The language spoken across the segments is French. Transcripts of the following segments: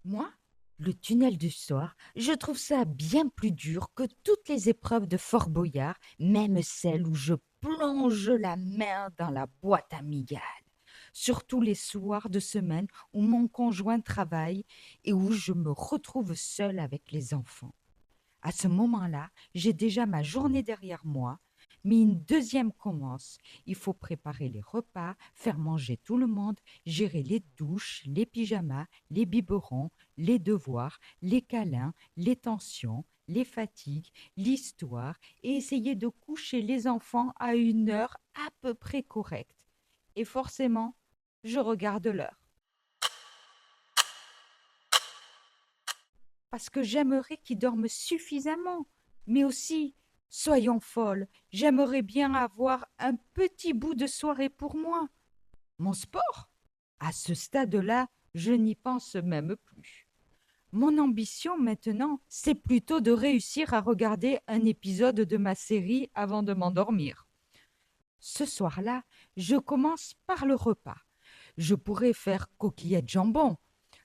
Moi, le tunnel du soir, je trouve ça bien plus dur que toutes les épreuves de Fort Boyard, même celles où je plonge la main dans la boîte à migales. Surtout les soirs de semaine où mon conjoint travaille et où je me retrouve seule avec les enfants. À ce moment-là, j'ai déjà ma journée derrière moi, mais une deuxième commence. Il faut préparer les repas, faire manger tout le monde, gérer les douches, les pyjamas, les biberons, les devoirs, les câlins, les tensions, les fatigues, l'histoire et essayer de coucher les enfants à une heure à peu près correcte. Et forcément, je regarde l'heure. Parce que j'aimerais qu'ils dorment suffisamment. Mais aussi, soyons folles, j'aimerais bien avoir un petit bout de soirée pour moi. Mon sport? À ce stade-là, je n'y pense même plus. Mon ambition maintenant, c'est plutôt de réussir à regarder un épisode de ma série avant de m'endormir. Ce soir-là, je commence par le repas. Je pourrais faire coquillettes jambon.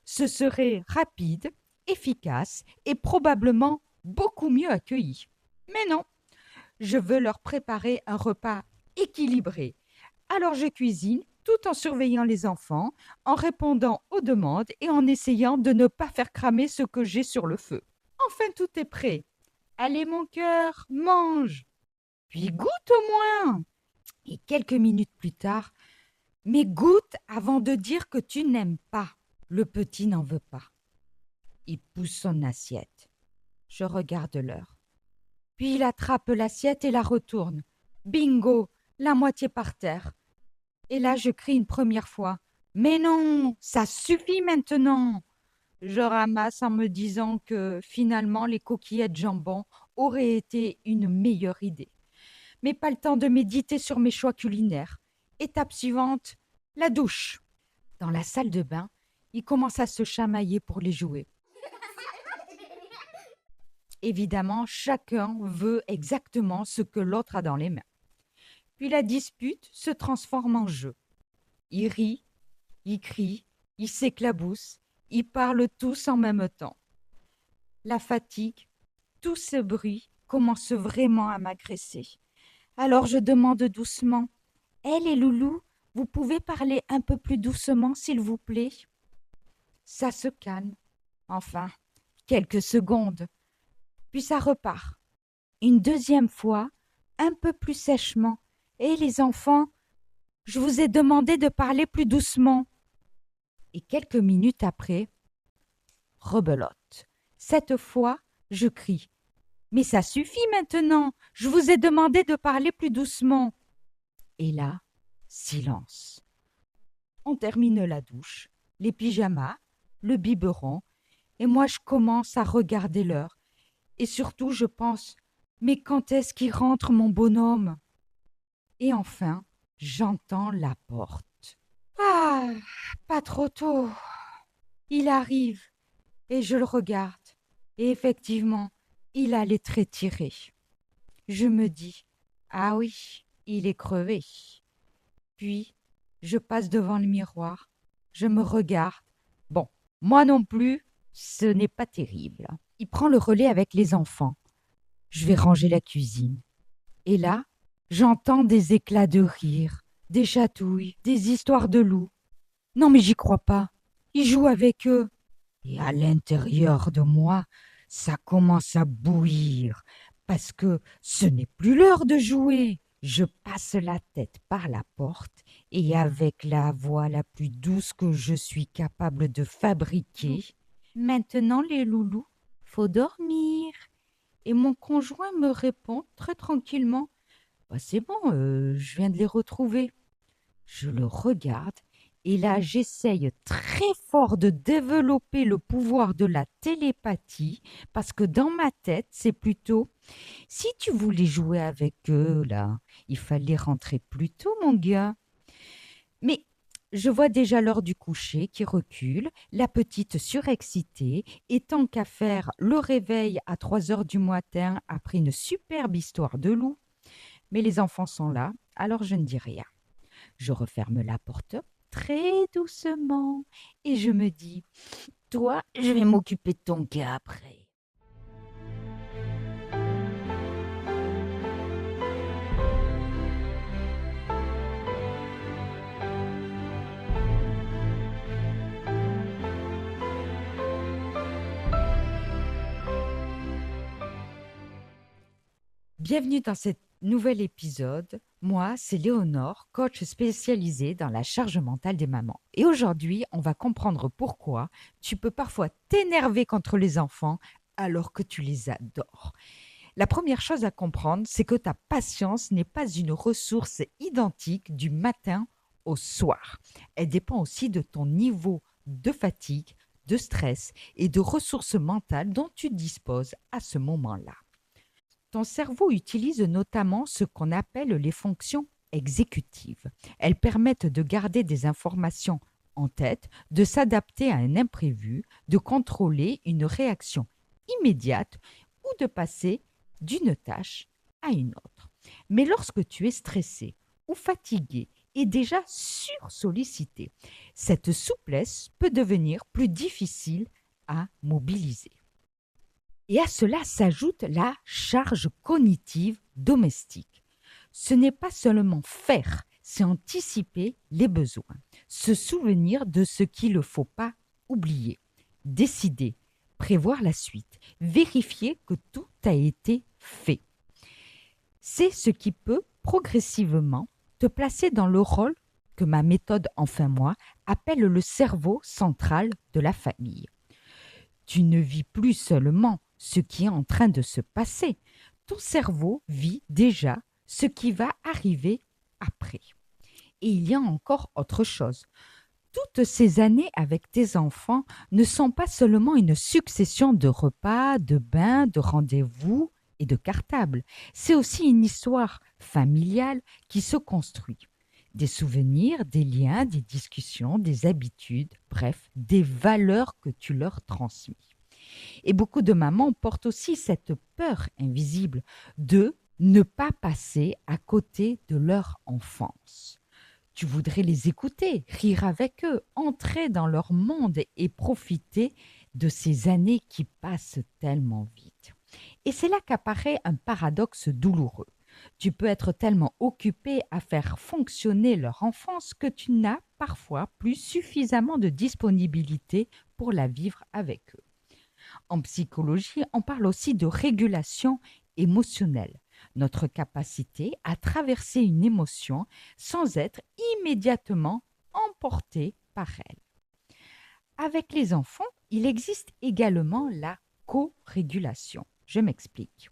Ce serait rapide, efficace et probablement beaucoup mieux accueilli. Mais non, je veux leur préparer un repas équilibré. Alors je cuisine tout en surveillant les enfants, en répondant aux demandes et en essayant de ne pas faire cramer ce que j'ai sur le feu. Enfin, tout est prêt. Allez, mon cœur, mange. Puis goûte au moins. Et quelques minutes plus tard, mais goûte avant de dire que tu n'aimes pas. Le petit n'en veut pas. Il pousse son assiette. Je regarde l'heure. Puis il attrape l'assiette et la retourne. Bingo, la moitié par terre. Et là, je crie une première fois. Mais non, ça suffit maintenant. Je ramasse en me disant que finalement, les coquillettes jambon auraient été une meilleure idée. Mais pas le temps de méditer sur mes choix culinaires. Étape suivante, la douche. Dans la salle de bain, ils commencent à se chamailler pour les jouets. Évidemment, chacun veut exactement ce que l'autre a dans les mains. Puis la dispute se transforme en jeu. Ils rient, ils crient, ils s'éclaboussent, ils parlent tous en même temps. La fatigue, tout ce bruit commence vraiment à m'agresser. Alors je demande doucement: «Eh les loulous, vous pouvez parler un peu plus doucement, s'il vous plaît?» Ça se calme. Enfin, quelques secondes. Puis ça repart. Une deuxième fois, un peu plus sèchement. «Et les enfants, je vous ai demandé de parler plus doucement.» Et quelques minutes après, rebelote. Cette fois, je crie: «Mais ça suffit maintenant, je vous ai demandé de parler plus doucement.» Et là, silence. On termine la douche, les pyjamas, le biberon, et moi je commence à regarder l'heure. Et surtout, je pense: «Mais quand est-ce qu'il rentre, mon bonhomme?» Et enfin, j'entends la porte. Ah, pas trop tôt. Il arrive et je le regarde. Et effectivement, il a les traits tirés. Je me dis: «Ah oui, il est crevé.» Puis, je passe devant le miroir, je me regarde. Bon, moi non plus, ce n'est pas terrible. Il prend le relais avec les enfants. Je vais ranger la cuisine. Et là, j'entends des éclats de rire, des chatouilles, des histoires de loups. Non mais j'y crois pas. Il joue avec eux. Et à l'intérieur de moi, ça commence à bouillir, parce que ce n'est plus l'heure de jouer. Je passe la tête par la porte et avec la voix la plus douce que je suis capable de fabriquer: «Maintenant les loulous, faut dormir.» Et mon conjoint me répond très tranquillement: «Bah, c'est bon, je viens de les retrouver.» Je le regarde et là, j'essaye très fort de développer le pouvoir de la télépathie, parce que dans ma tête, c'est plutôt: «Si tu voulais jouer avec eux, là, il fallait rentrer plus tôt, mon gars.» Mais je vois déjà l'heure du coucher qui recule, la petite surexcitée, et tant qu'à faire le réveil à 3 heures du matin après une superbe histoire de loup. Mais les enfants sont là, alors je ne dis rien. Je referme la porte très doucement et je me dis: toi, je vais m'occuper de ton cas après. Bienvenue dans cet nouvel épisode. Moi, c'est Léonore, coach spécialisée dans la charge mentale des mamans. Et aujourd'hui, on va comprendre pourquoi tu peux parfois t'énerver contre les enfants alors que tu les adores. La première chose à comprendre, c'est que ta patience n'est pas une ressource identique du matin au soir. Elle dépend aussi de ton niveau de fatigue, de stress et de ressources mentales dont tu disposes à ce moment-là. Ton cerveau utilise notamment ce qu'on appelle les fonctions exécutives. Elles permettent de garder des informations en tête, de s'adapter à un imprévu, de contrôler une réaction immédiate ou de passer d'une tâche à une autre. Mais lorsque tu es stressé ou fatigué et déjà sursollicité, cette souplesse peut devenir plus difficile à mobiliser. Et à cela s'ajoute la charge cognitive domestique. Ce n'est pas seulement faire, c'est anticiper les besoins, se souvenir de ce qu'il ne faut pas oublier, décider, prévoir la suite, vérifier que tout a été fait. C'est ce qui peut progressivement te placer dans le rôle que ma méthode Enfin Moi appelle le cerveau central de la famille. Tu ne vis plus seulement ce qui est en train de se passer. Ton cerveau vit déjà ce qui va arriver après. Et il y a encore autre chose. Toutes ces années avec tes enfants ne sont pas seulement une succession de repas, de bains, de rendez-vous et de cartables. C'est aussi une histoire familiale qui se construit. Des souvenirs, des liens, des discussions, des habitudes, bref, des valeurs que tu leur transmets. Et beaucoup de mamans portent aussi cette peur invisible de ne pas passer à côté de leur enfance. Tu voudrais les écouter, rire avec eux, entrer dans leur monde et profiter de ces années qui passent tellement vite. Et c'est là qu'apparaît un paradoxe douloureux. Tu peux être tellement occupé à faire fonctionner leur enfance que tu n'as parfois plus suffisamment de disponibilité pour la vivre avec eux. En psychologie, on parle aussi de régulation émotionnelle, notre capacité à traverser une émotion sans être immédiatement emporté par elle. Avec les enfants, il existe également la co-régulation. Je m'explique.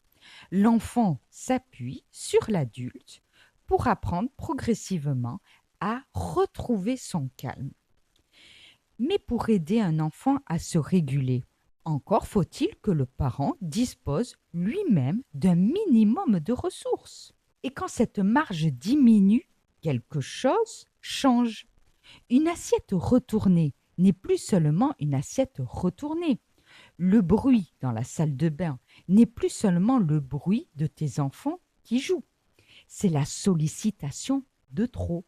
L'enfant s'appuie sur l'adulte pour apprendre progressivement à retrouver son calme. Mais pour aider un enfant à se réguler, encore faut-il que le parent dispose lui-même d'un minimum de ressources. Et quand cette marge diminue, quelque chose change. Une assiette retournée n'est plus seulement une assiette retournée. Le bruit dans la salle de bain n'est plus seulement le bruit de tes enfants qui jouent. C'est la sollicitation de trop.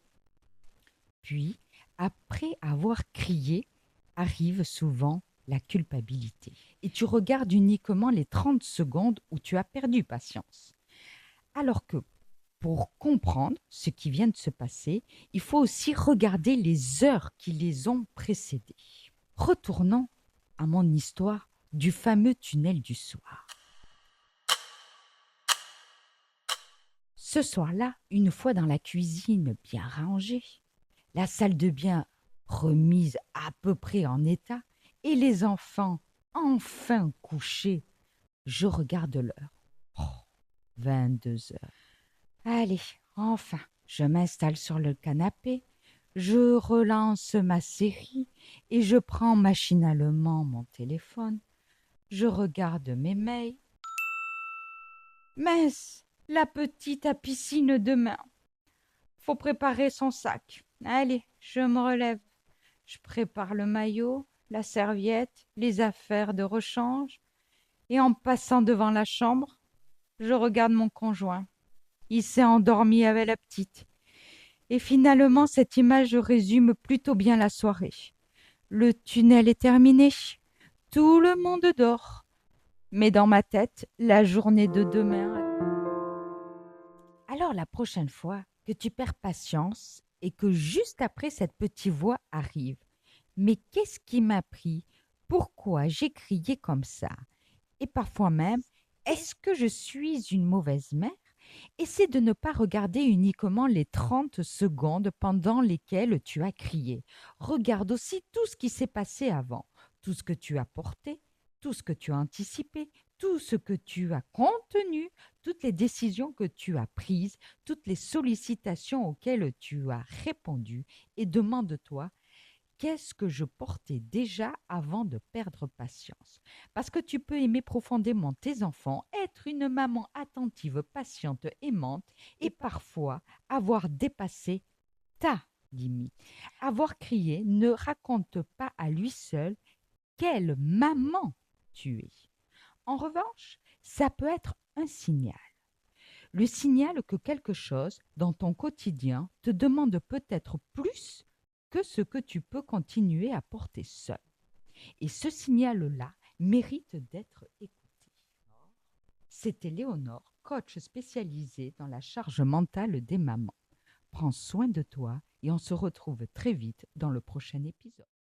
Puis, après avoir crié, arrive souvent la culpabilité. Et tu regardes uniquement les 30 secondes où tu as perdu patience. Alors que pour comprendre ce qui vient de se passer, il faut aussi regarder les heures qui les ont précédées. Retournons à mon histoire du fameux tunnel du soir. Ce soir-là, une fois dans la cuisine bien rangée, la salle de bain remise à peu près en état, et les enfants enfin couchés, je regarde l'heure. 22 heures. Allez, enfin, je m'installe sur le canapé, je relance ma série et je prends machinalement mon téléphone. Je regarde mes mails. Mince, la petite à piscine demain. Faut préparer son sac. Allez, je me relève. Je prépare le maillot, la serviette, les affaires de rechange. Et en passant devant la chambre, je regarde mon conjoint. Il s'est endormi avec la petite. Et finalement, cette image résume plutôt bien la soirée. Le tunnel est terminé. Tout le monde dort. Mais dans ma tête, la journée de demain. Alors la prochaine fois que tu perds patience et que juste après cette petite voix arrive, mais qu'est-ce qui m'a pris? Pourquoi j'ai crié comme ça? Et parfois même, est-ce que je suis une mauvaise mère? Essaie de ne pas regarder uniquement les 30 secondes pendant lesquelles tu as crié. Regarde aussi tout ce qui s'est passé avant, tout ce que tu as porté, tout ce que tu as anticipé, tout ce que tu as contenu, toutes les décisions que tu as prises, toutes les sollicitations auxquelles tu as répondu et demande-toi qu'est-ce que je portais déjà avant de perdre patience? Parce que tu peux aimer profondément tes enfants, être une maman attentive, patiente, aimante, et parfois avoir dépassé ta limite. Avoir crié ne raconte pas à lui seul quelle maman tu es. En revanche, ça peut être un signal. Le signal que quelque chose dans ton quotidien te demande peut-être plus que ce que tu peux continuer à porter seul. Et ce signal-là mérite d'être écouté. C'était Léonore, coach spécialisée dans la charge mentale des mamans. Prends soin de toi et on se retrouve très vite dans le prochain épisode.